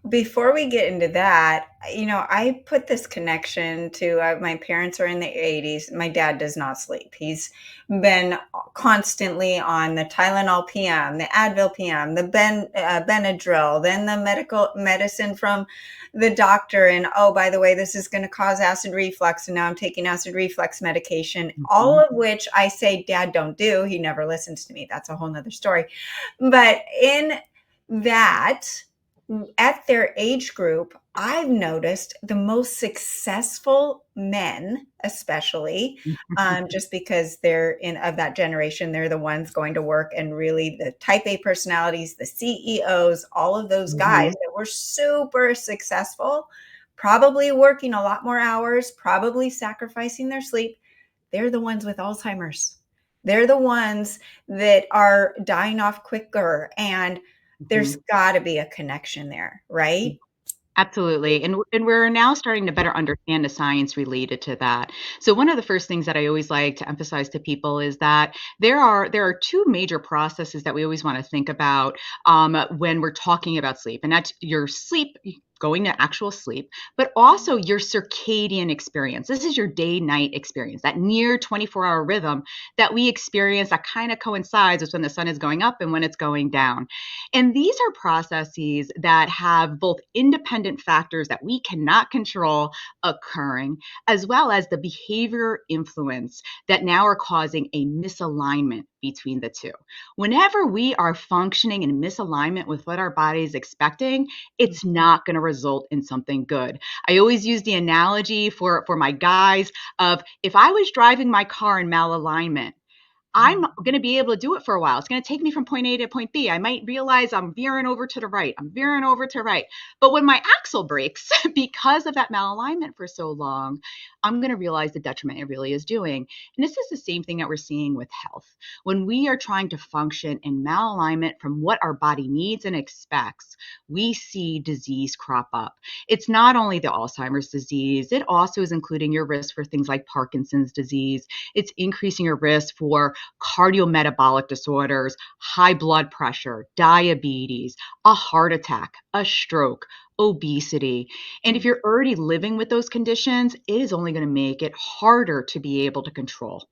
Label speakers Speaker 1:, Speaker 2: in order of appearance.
Speaker 1: before we get into that, I put this connection to my parents are in the 80s. My dad does not sleep. He's been constantly on the Tylenol PM, the Advil PM, the Benadryl, then the medical medicine from the doctor. And oh, by the way, this is going to cause acid reflux. And now I'm taking acid reflux medication, all
Speaker 2: Mhm.
Speaker 1: of which I say, Dad, don't do. He never listens to me. That's a whole nother story. But in that, at their age group, I've noticed the most successful men, especially, just because they're in of that generation, they're the ones going to work and really the type A personalities, the CEOs, all of those guys
Speaker 2: Mhm.
Speaker 1: that were super successful, probably working a lot more hours, probably sacrificing their sleep. They're the ones with Alzheimer's. They're the ones that are dying off quicker, and there's
Speaker 2: Mhm.
Speaker 1: gotta be a connection there, right?
Speaker 2: Absolutely, and we're now starting to better understand the science related to that. So one of the first things that I always like to emphasize to people is that there are two major processes that we always want to think about when we're talking about sleep, and that's your sleep. Going to actual sleep, but also your circadian experience. This is your day night experience, that near 24-hour rhythm that we experience that kind of coincides with when the sun is going up and when it's going down. And these are processes that have both independent factors that we cannot control occurring, as well as the behavior influence that now are causing a misalignment between the two. Whenever we are functioning in misalignment with what our body is expecting, it's not going to result in something good. I always use the analogy for my guys of if I was driving my car in malalignment, I'm going to be able to do it for a while. It's going to take me from point A to point B. I might realize I'm veering over to the right. I'm veering over to right. But when my axle breaks because of that malalignment for so long, I'm going to realize the detriment it really is doing. And this is the same thing that we're seeing with health. When we are trying to function in malalignment from what our body needs and expects, we see disease crop up. It's not only the Alzheimer's disease, it also is including your risk for things like Parkinson's disease. It's increasing your risk for cardiometabolic disorders, high blood pressure, diabetes, a heart attack, a stroke, obesity. And if you're already living with those conditions, it is only going to make it harder to be able to control.